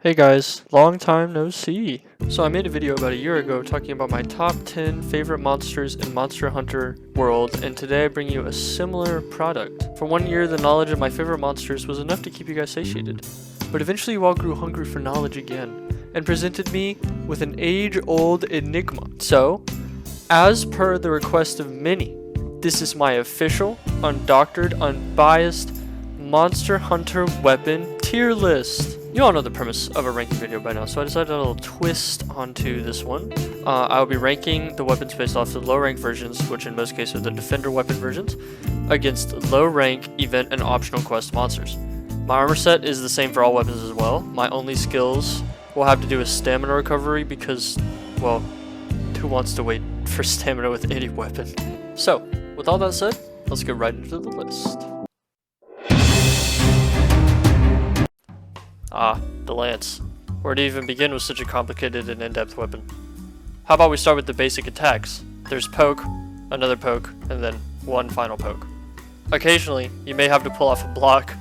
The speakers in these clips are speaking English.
Hey guys, long time no see. So I made a video about a year ago talking about my top 10 favorite monsters in Monster Hunter World, and today I bring you a similar product. For 1 year, the knowledge of my favorite monsters was enough to keep you guys satiated. But eventually you all grew hungry for knowledge again, and presented me with an age-old enigma. So, as per the request of many, this is my official, undoctored, unbiased Monster Hunter weapon tier list. You all know the premise of a ranking video by now, so I decided a little twist onto this one. I'll be ranking the weapons based off the low rank versions, which in most cases are the defender weapon versions, against low rank, event, and optional quest monsters. My armor set is the same for all weapons as well. My only skills will have to do with stamina recovery because, well, who wants to wait for stamina with any weapon? So, with all that said, let's get right into the list. The lance. Where to even begin with such a complicated and in-depth weapon? How about we start with the basic attacks? There's poke, another poke, and then one final poke. Occasionally, you may have to pull off a block,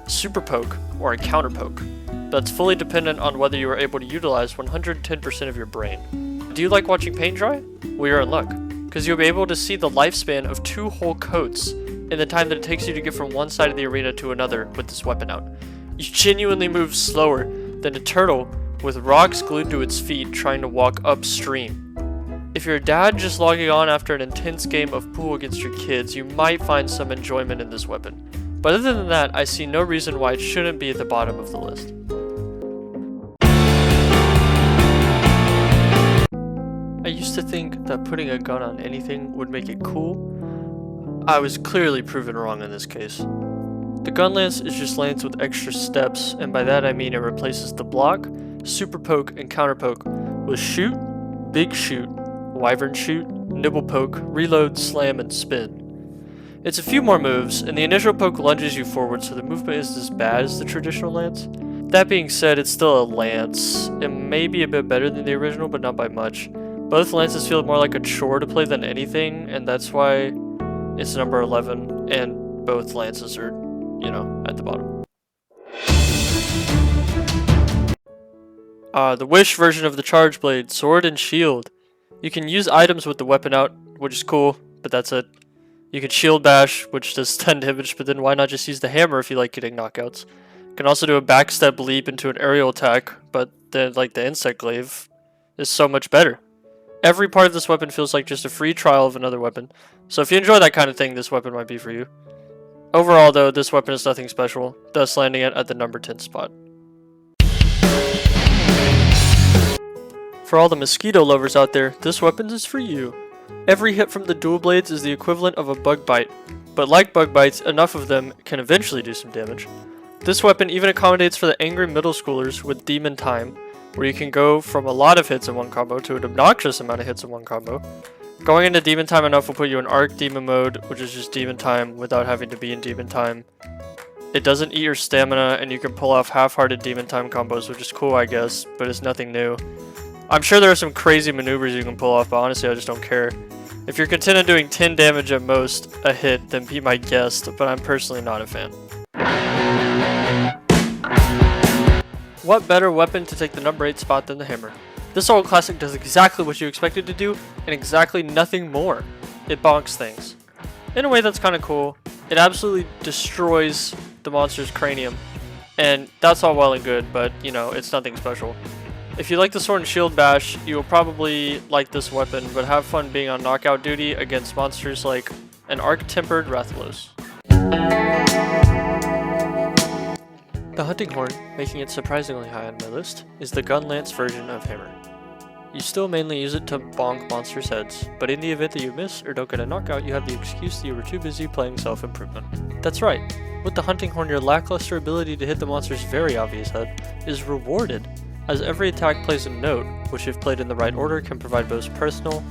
super poke, or a counter poke. That's fully dependent on whether you are able to utilize 110% of your brain. Do you like watching paint dry? Well, you're in luck, because you'll be able to see the lifespan of 2 whole coats in the time that it takes you to get from one side of the arena to another with this weapon out. You genuinely move slower than a turtle with rocks glued to its feet trying to walk upstream. If you're a dad just logging on after an intense game of pool against your kids, you might find some enjoyment in this weapon. But other than that, I see no reason why it shouldn't be at the bottom of the list. I used to think that putting a gun on anything would make it cool. I was clearly proven wrong in this case. The gun lance is just lance with extra steps, and by that I mean it replaces the block, super poke, and counter poke with shoot, big shoot, wyvern shoot, nibble poke, reload, slam, and spin. It's a few more moves, and the initial poke lunges you forward, so the movement isn't as bad as the traditional lance. That being said, it's still a lance. It may be a bit better than the original, but not by much. Both lances feel more like a chore to play than anything, and that's why it's number 11, and both lances are, at the bottom. The Wish version of the Chargeblade, sword and shield. You can use items with the weapon out, which is cool, but that's it. You can shield bash, which does 10 damage, but then why not just use the hammer if you like getting knockouts? You can also do a backstep leap into an aerial attack, but then the insect glaive is so much better. Every part of this weapon feels like just a free trial of another weapon, so if you enjoy that kind of thing, this weapon might be for you. Overall though, this weapon is nothing special, thus landing it at the number 10 spot. For all the mosquito lovers out there, this weapon is for you. Every hit from the dual blades is the equivalent of a bug bite, but like bug bites, enough of them can eventually do some damage. This weapon even accommodates for the angry middle schoolers with Demon Time, where you can go from a lot of hits in one combo to an obnoxious amount of hits in one combo. Going into Demon Time enough will put you in Arc Demon mode, which is just Demon Time without having to be in Demon Time. It doesn't eat your stamina, and you can pull off half-hearted Demon Time combos, which is cool I guess, but it's nothing new. I'm sure there are some crazy maneuvers you can pull off, but honestly I just don't care. If you're content on doing 10 damage at most a hit, then be my guest, but I'm personally not a fan. What better weapon to take the number 8 spot than the hammer? This old classic does exactly what you expect it to do, and exactly nothing more. It bonks things. In a way that's kind of cool. It absolutely destroys the monster's cranium, and that's all well and good, but it's nothing special. If you like the sword and shield bash, you'll probably like this weapon, but have fun being on knockout duty against monsters like an Arc-Tempered Rathalos. The hunting horn, making it surprisingly high on my list, is the gun lance version of hammer. You still mainly use it to bonk monsters' heads, but in the event that you miss or don't get a knockout, you have the excuse that you were too busy playing self-improvement. That's right, with the hunting horn your lackluster ability to hit the monster's very obvious head is rewarded, as every attack plays a note, which if played in the right order can provide both personal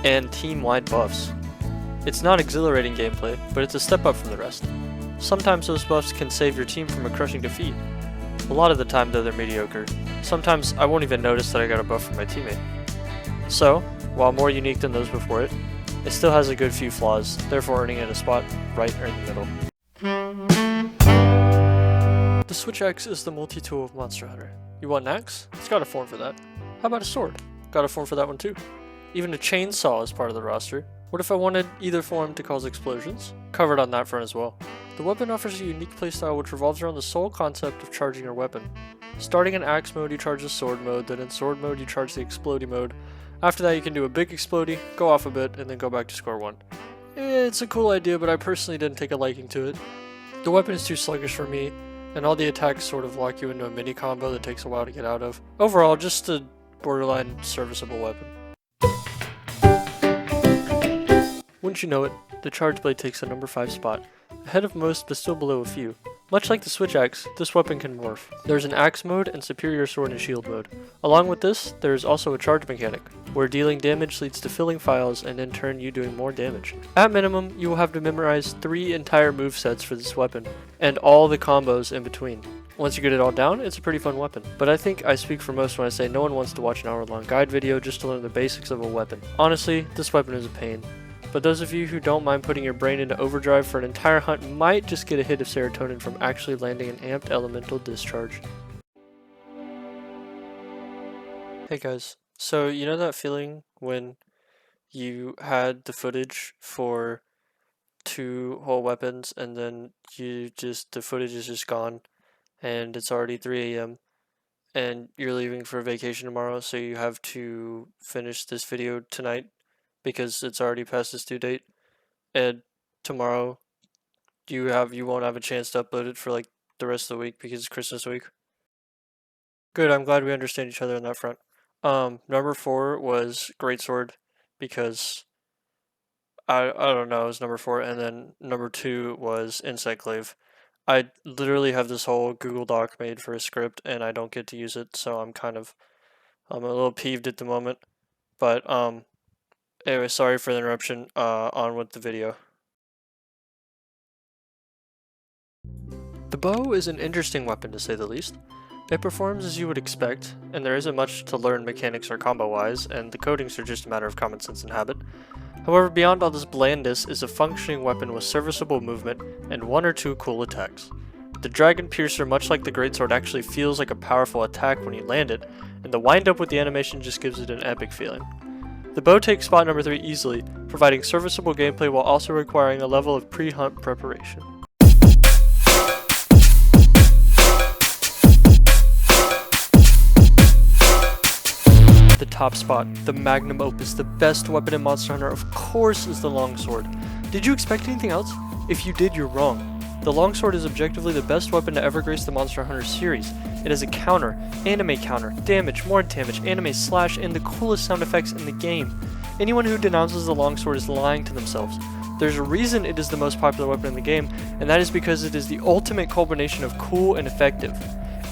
and team-wide buffs. It's not exhilarating gameplay, but it's a step up from the rest. Sometimes those buffs can save your team from a crushing defeat. A lot of the time though they're mediocre. Sometimes I won't even notice that I got a buff from my teammate. So, while more unique than those before it, it still has a good few flaws, therefore earning it a spot right in the middle. The Switch Axe is the multi-tool of Monster Hunter. You want an axe? It's got a form for that. How about a sword? Got a form for that one too. Even a chainsaw is part of the roster. What if I wanted either form to cause explosions? Covered on that front as well. The weapon offers a unique playstyle which revolves around the sole concept of charging your weapon. Starting in axe mode you charge the sword mode, then in sword mode you charge the explodey mode. After that you can do a big explodey, go off a bit, and then go back to square one. It's a cool idea, but I personally didn't take a liking to it. The weapon is too sluggish for me, and all the attacks sort of lock you into a mini combo that takes a while to get out of. Overall, just a borderline serviceable weapon. Wouldn't you know it, the Chargeblade takes the number 5 spot, ahead of most but still below a few. Much like the Switch Axe, this weapon can morph. There's an axe mode and superior sword and shield mode. Along with this, there is also a charge mechanic, where dealing damage leads to filling files and in turn you doing more damage. At minimum, you will have to memorize 3 entire movesets for this weapon, and all the combos in between. Once you get it all down, it's a pretty fun weapon. But I think I speak for most when I say no one wants to watch an hour-long guide video just to learn the basics of a weapon. Honestly, this weapon is a pain. But those of you who don't mind putting your brain into overdrive for an entire hunt might just get a hit of serotonin from actually landing an amped elemental discharge. Hey guys, so you know that feeling when you had the footage for 2 whole weapons and then the footage is just gone and it's already 3 AM and you're leaving for vacation tomorrow, so you have to finish this video tonight because it's already past its due date, and tomorrow you won't have a chance to upload it for like the rest of the week because it's Christmas week. Good, I'm glad we understand each other on that front. Number 4 was Greatsword because I don't know, it was number 4, and then number 2 was Insect Glaive. I literally have this whole Google Doc made for a script and I don't get to use it, so I'm a little peeved at the moment. But anyway, sorry for the interruption. On with the video. The bow is an interesting weapon to say the least. It performs as you would expect, and there isn't much to learn mechanics or combo-wise, and the codings are just a matter of common sense and habit. However, beyond all this blandness is a functioning weapon with serviceable movement and 1 or 2 cool attacks. The Dragon Piercer, much like the Greatsword, actually feels like a powerful attack when you land it, and the wind-up with the animation just gives it an epic feeling. The bow takes spot number 3 easily, providing serviceable gameplay while also requiring a level of pre-hunt preparation. The top spot, the magnum opus, the best weapon in Monster Hunter, of course, is the longsword. Did you expect anything else? If you did, you're wrong. The longsword is objectively the best weapon to ever grace the Monster Hunter series. It has a counter, anime counter, damage, more damage, anime slash, and the coolest sound effects in the game. Anyone who denounces the longsword is lying to themselves. There's a reason it is the most popular weapon in the game, and that is because it is the ultimate culmination of cool and effective.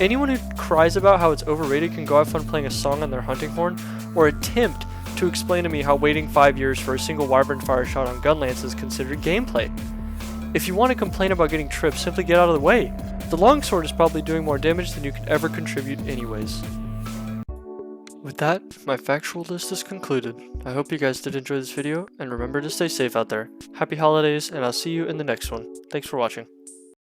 Anyone who cries about how it's overrated can go have fun playing a song on their hunting horn, or attempt to explain to me how waiting 5 years for a single wyvern fire shot on gunlance is considered gameplay. If you want to complain about getting tripped, simply get out of the way. The longsword is probably doing more damage than you could ever contribute anyways. With that, my factual list is concluded. I hope you guys did enjoy this video, and remember to stay safe out there. Happy holidays, and I'll see you in the next one. Thanks for watching.